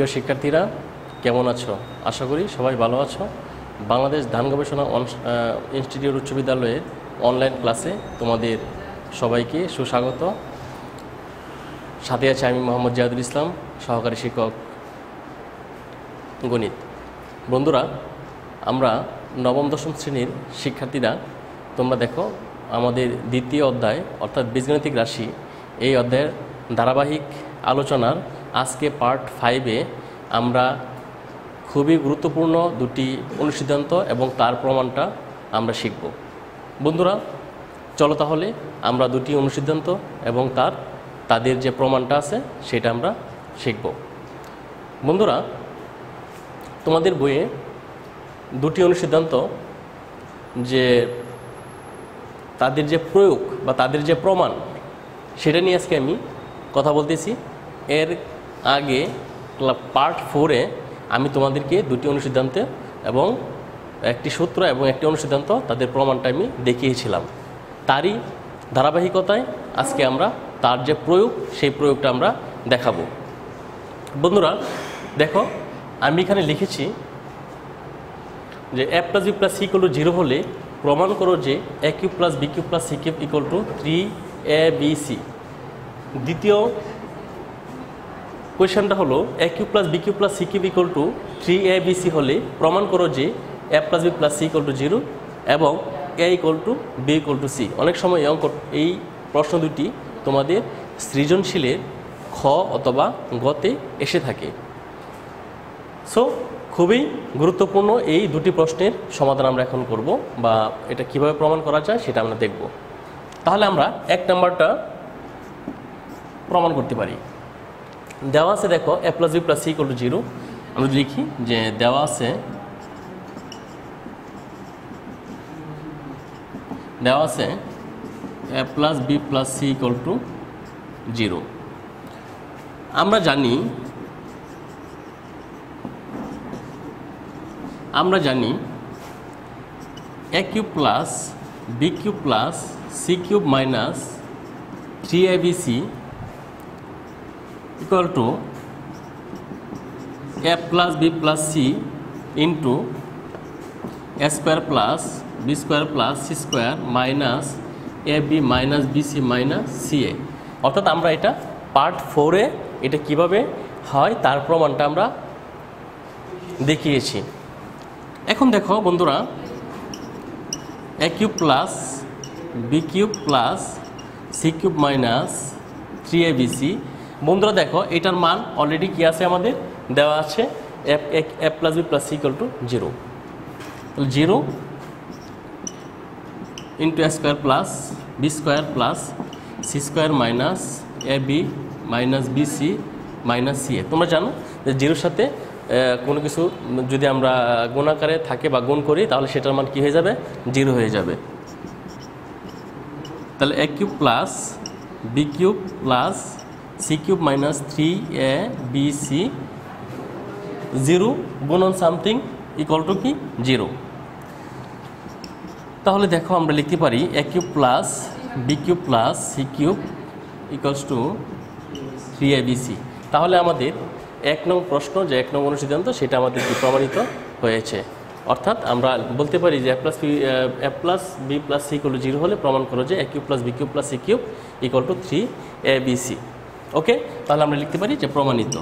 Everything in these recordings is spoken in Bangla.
প্রিয় শিক্ষার্থীরা, কেমন আছো? আশা করি সবাই ভালো আছো। বাংলাদেশ ধান গবেষণা ইনস্টিটিউট উচ্চ বিদ্যালয়ের অনলাইন ক্লাসে তোমাদের সবাইকে সুস্বাগত। সাথে আছে আমি মোহাম্মদ জিয়াদুল ইসলাম, সহকারী শিক্ষক গণিত। বন্ধুরা, আমরা নবম দশম শ্রেণীর শিক্ষার্থীরা, তোমরা দেখো আমাদের দ্বিতীয় অধ্যায় অর্থাৎ বীজগণিতিক রাশি, এই অধ্যায়ের ধারাবাহিক আলোচনার আজকে পার্ট 5-এ আমরা খুবই গুরুত্বপূর্ণ দুটি অনুসিদ্ধান্ত এবং তার প্রমাণটা আমরা শিখব। বন্ধুরা, চলো তাহলে আমরা দুটি অনুসিদ্ধান্ত এবং তাদের যে প্রমাণটা আছে সেটা আমরা শিখব। বন্ধুরা, তোমাদের বইয়ে দুটি অনুসিদ্ধান্ত যে তাদের যে প্রয়োগ বা তাদের যে প্রমাণ সেটা নিয়ে আজকে আমি কথা বলতেছি। এর আগে পার্ট 4-এ আমি তোমাদেরকে দুটি অনুসিদ্ধান্তে এবং একটি সূত্র এবং একটি অনুসিদ্ধান্ত তাদের প্রমাণটা আমি দেখিয়েছিলাম। তারই ধারাবাহিকতায় আজকে আমরা তার যে প্রয়োগ সেই প্রয়োগটা আমরা দেখাবো। বন্ধুরা দেখো, আমি এখানে লিখেছি যে a + b + c = 0 হলে প্রমাণ করো যে a³ + b³ + c³ = 3abc। দ্বিতীয় কোয়েশ্চনটা হলো a³ + b³ + c³ = 3abc হলে প্রমাণ করো যে a + b + c = 0 এবং a = b = c। অনেক সময় এই প্রশ্ন দুটি তোমাদের সৃজনশীলের খ অথবা গতে এসে থাকে। সো খুবই গুরুত্বপূর্ণ এই দুটি প্রশ্নের সমাধান আমরা এখন করব, বা এটা কিভাবে প্রমাণ করা যায় সেটা আমরা দেখব। তাহলে আমরা 1 নাম্বারটা প্রমাণ করতে পারি। দেওয়া আছে, দেখো a + b + c = 0। আমরা লিখি যে দেওয়া আছে a + b + c = 0। আমরা জানি a³ + b³ + c³ - 3abc = a + b + c into a² + b² + c² - ab - bc - ca। অর্থাৎ আমরা এটা পার্ট 4-এ এটা কিভাবে হয় তার প্রমাণটা আমরা দেখিয়েছি। এখন দেখো বন্ধুরা, a³ + b³ + c³ - 3abc। বন্ধুরা দেখো, এটার মান অলরেডি কি আছে, আমাদের দেওয়া আছে a + b + c = 0। 0 into a² + b² + c² - ab - bc - ca। তোমরা জানো যে 0-র সাথে কোনো কিছু যদি আমরা গুণাকারে থাকে বা গুণ করি তাহলে সেটার মান কি হয়ে যাবে, 0 হয়ে যাবে। তাহলে a³ + b³ + c³ - 3abc 0 গুণন সামথিং = কি 0। তাহলে দেখো আমরা লিখতে পারি a³ + b³ + c³ = 3abc। তাহলে আমাদের 1 নং প্রশ্ন যে 1 নং অনুসিদ্ধান্ত সেটা আমাদের কি প্রমাণিত হয়েছে। অর্থাৎ আমরা বলতে পারি যে a + b + c = 0 হলে প্রমাণ করো যে a³ + b³ + c³ = 3abc। ওকে, তাহলে আমরা লিখতে পারি যে প্রমাণিত।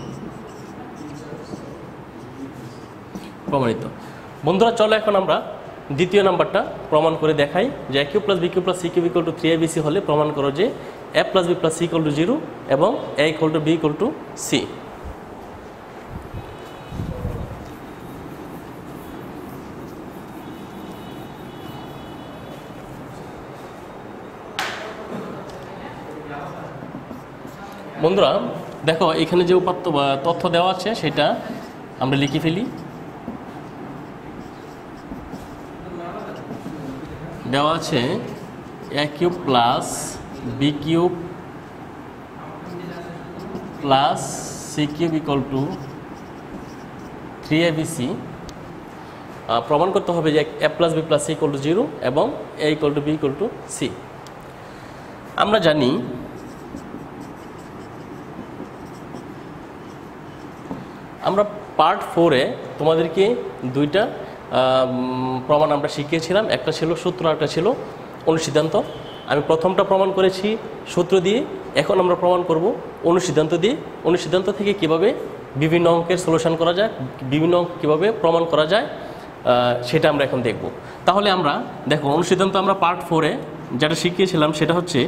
বন্ধুরা চলো এখন আমরা দ্বিতীয় নাম্বারটা প্রমাণ করে দেখাই যে a³ + b³ + c³ = 3abc হলে প্রমাণ করো যে a + b + c = 0 এবং a = b = c। বন্ধুরা দেখো, এখানে যে উপাত্ত বা তথ্য দেওয়া আছে সেটা আমরা লিখে ফেলি। দেওয়া আছে a³ + b³ + c³ = 3abc। প্রমাণ করতে হবে যে a + b + c = 0 এবং a = b = c। আমরা জানি আমরা পার্ট 4-এ তোমাদেরকে দুইটা প্রমাণ আমরা শিখিয়েছিলাম, একটা ছিল সূত্র, একটা ছিল অনুসিদ্ধান্ত। আমি প্রথমটা প্রমাণ করেছি সূত্র দিয়ে, এখন আমরা প্রমাণ করব অনুসিদ্ধান্ত দিয়ে। অনুসিদ্ধান্ত থেকে কিভাবে বিভিন্ন অঙ্কের সলিউশন করা যায়, বিভিন্ন অঙ্ক কীভাবে প্রমাণ করা যায় সেটা আমরা এখন দেখব। তাহলে আমরা দেখো অনুসিদ্ধান্ত আমরা পার্ট 4-এ যেটা শিখিয়েছিলাম সেটা হচ্ছে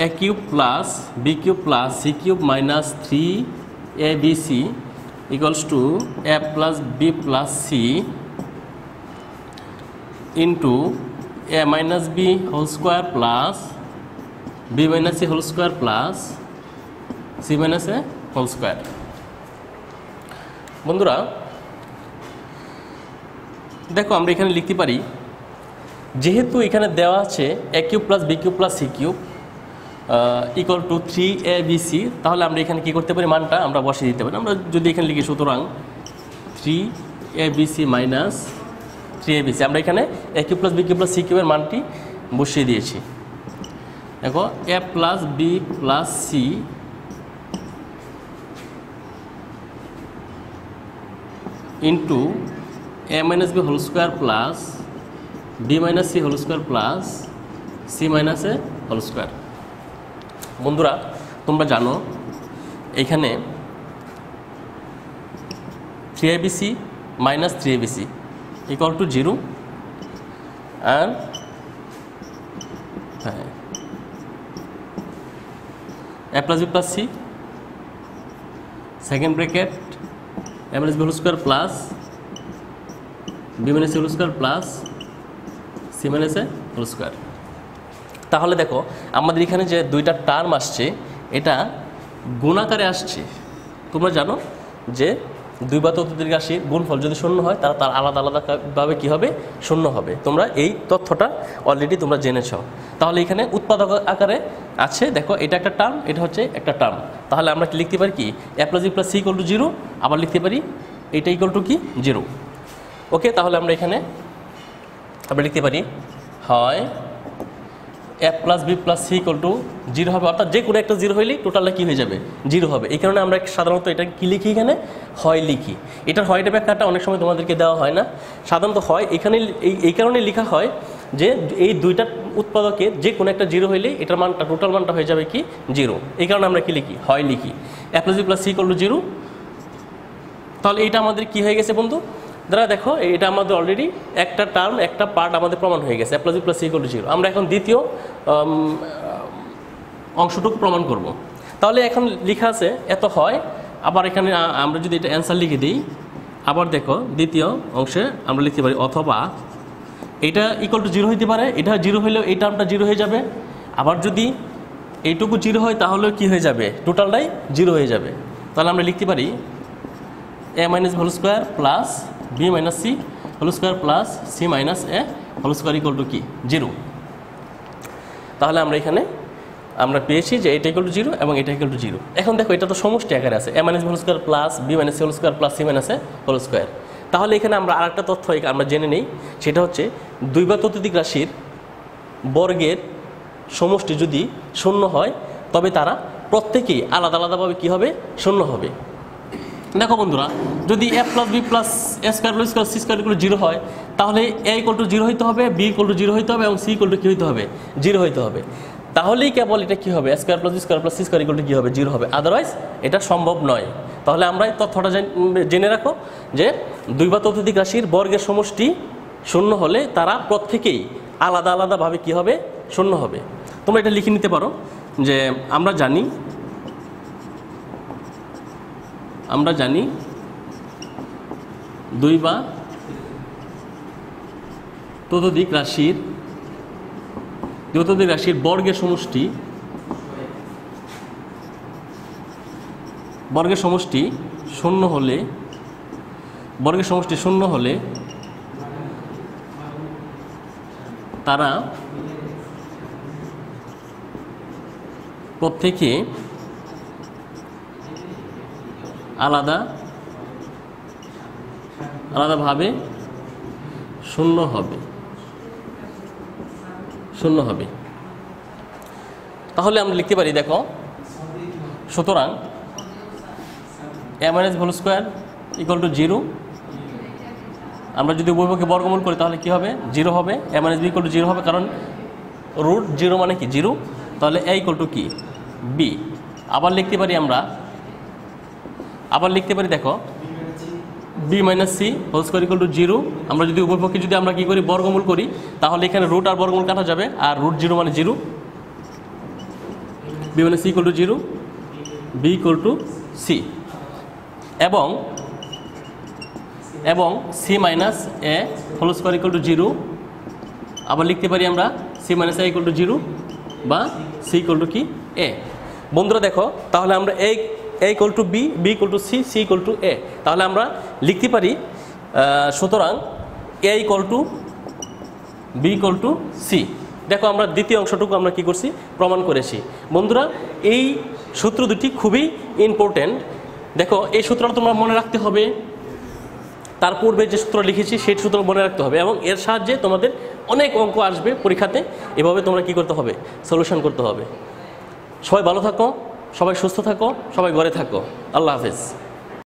a cube plus b cube plus c cube minus 3abc equals to a plus b plus c into a minus b whole square plus b minus c whole square plus c minus a whole square. বন্ধুরা দেখো আমরা এখানে লিখতে পারি, যেহেতু এখানে দেওয়া আছে a cube plus b cube plus c cube equal to 3abc, তাহলে আমরা এখানে কী করতে পারি, মানটা আমরা বসিয়ে দিতে পারি। আমরা যদি এখানে লিখি সুতরাং 3abc মাইনাস 3abc, আমরা এখানে a cube plus b cube plus c কিউবের মানটি বসিয়ে দিয়েছি। দেখো a plus b plus c into a minus b whole square plus b minus c whole square plus c minus a whole square. বন্ধুরা তোমরা জানো এখানে 3abc minus 3abc equal to 0 আর হ্যাঁ a plus b plus c second bracket a minus b whole square plus b minus c whole square plus c minus a whole square. তাহলে দেখো আমাদের এখানে যে দুইটা টার্ম আসছে এটা গুণাকারে আসছে। তোমরা জানো যে দুই বা ততোধিক রাশির গুণফল যদি শূন্য হয় তারা তার আলাদা আলাদাভাবে কী হবে, শূন্য হবে। তোমরা এই তথ্যটা অলরেডি তোমরা জেনেছ। তাহলে এখানে উৎপাদক আকারে আছে, দেখো এটা একটা টার্ম, এটা হচ্ছে একটা টার্ম। তাহলে আমরা কি লিখতে পারি, কি a plus b plus c equal to 0, আবার লিখতে পারি এটা ইকুয়াল টু কি 0। ওকে, তাহলে আমরা এখানে আমরা লিখতে পারি হয় a plus b plus c equal to 0 হবে, অর্থাৎ যে কোনো একটা 0 হইলেই টোটালটা কী হয়ে যাবে, 0 হবে। এই কারণে আমরা সাধারণত এটা কী লিখি, এখানে হয় লিখি। এটার হয়টা ব্যাখ্যাটা অনেক সময় তোমাদেরকে দেওয়া হয় না, সাধারণত হয় এখানে এই কারণে লেখা হয় যে এই দুইটা উৎপাদকের যে কোনো একটা 0 হইলেই এটার মানটা টোটাল মানটা হয়ে যাবে কি 0। এই কারণে আমরা কী লিখি, হয় লিখি a plus b plus c equal to 0। তাহলে এটা আমাদের কি হয়ে গেছে বন্ধু, দাঁড়া দেখো এটা আমাদের অলরেডি একটা টার্ম একটা পার্ট আমাদের প্রমাণ হয়ে গেছে, a plus b plus c equal to 0। আমরা এখন দ্বিতীয় অংশটুকু প্রমাণ করব। তাহলে এখন লেখা আছে এত হয়, আবার এখানে আমরা যদি এটা অ্যান্সার লিখে দিই, আবার দেখো দ্বিতীয় অংশে আমরা লিখতে পারি অথবা এটা ইকুয়াল টু 0 হইতে পারে, এটা 0 হইলেও এই টার্মটা 0 হয়ে যাবে। আবার যদি এইটুকু 0 হয় তাহলেও কি হয়ে যাবে, টোটালটাই 0 হয়ে যাবে। তাহলে আমরা লিখতে পারি a minus whole square plus b minus c whole square plus c minus a whole square equal to কি 0। তাহলে আমরা এখানে আমরা পেয়েছি যে এটা ইকুয়াল টু 0 এবং এটা ইকুয়াল টু 0। এখন দেখো এটা তো সমষ্টি আকারে আছে, a minus whole square plus b minus c whole square plus c minus a whole square. তাহলে এখানে আমরা আরেকটা তথ্য আমরা জেনে নেই, সেটা হচ্ছে দুই বা ততোধিক রাশির বর্গের সমষ্টি যদি শূন্য হয় তবে তারা প্রত্যেকেই আলাদা আলাদাভাবে কী হবে, শূন্য হবে। দেখো বন্ধুরা, যদি a plus b plus a square plus square c square equal to 0 হয়, তাহলে a ইকুয়াল টু 0 হইতে হবে, বি ইকুয়াল টু 0 হইতে হবে এবং সি ইকুয়াল টু কী হইতে হবে, 0 হইতে হবে। তাহলেই কেবল এটা কী হবে, square plus B square plus C square equal to কী হবে, 0 হবে, আদারওয়াইজ এটা সম্ভব নয়। তাহলে আমরা এই তথ্যটা জেনে রাখো যে দুই বা ততোধিক রাশির বর্গের সমষ্টি শূন্য হলে তারা প্রত্যেকেই আলাদা আলাদাভাবে কী হবে, শূন্য হবে। তোমরা এটা লিখে নিতে পারো যে আমরা জানি দুই বা ততোধিক রাশির বর্গের সমষ্টি শূন্য হলে তারা প্রত্যেকে আলাদাভাবে শূন্য হবে। তাহলে আমরা লিখতে পারি, দেখো সুতরাং a minus whole square equal to 0। আমরা যদি উভয়পক্ষে বর্গমূল করি তাহলে কি হবে? 0 হবে। a minus b equal to 0 হবে, কারণ রুট 0 মানে কি 0। তাহলে a ইকুয়াল টু কি? b। আবার লিখতে পারি আমরা, দেখো b minus c whole square equal to 0। আমরা যদি উভয়পক্ষে যদি আমরা কি করি? বর্গমূল করি, তাহলে এখানে রুট আর বর্গমূল কাটা যাবে, আর রুট 0 মানে 0। b minus c equal to 0, b equal to c। এবং c minus a whole square equal to 0। আবার লিখতে পারি আমরা c minus a equal to 0 বা c ইকুয়াল টু কি? a। বন্ধুরা দেখো, তাহলে আমরা a equal to b, b equal to c, c equal to a। তাহলে আমরা লিখতে পারি, সুতরাং a equal to b equal to c। দেখো আমরা দ্বিতীয় অংশটুকু আমরা কি করছি? প্রমাণ করেছি। বন্ধুরা এই সূত্র দুটি খুবই ইম্পর্টেন্ট। দেখো এই সূত্রটা তোমরা মনে রাখতে হবে, তার পূর্বে যে সূত্র লিখেছি সেই সূত্র মনে রাখতে হবে, এবং এর সাহায্যে তোমাদের অনেক অঙ্ক আসবে পরীক্ষাতে। এভাবে তোমরা কি করতে হবে? সলিউশন করতে হবে। সবাই ভালো থাকো, সবাই সুস্থ থাকো, সবাই ঘরে থাকো। আল্লাহ হাফেজ।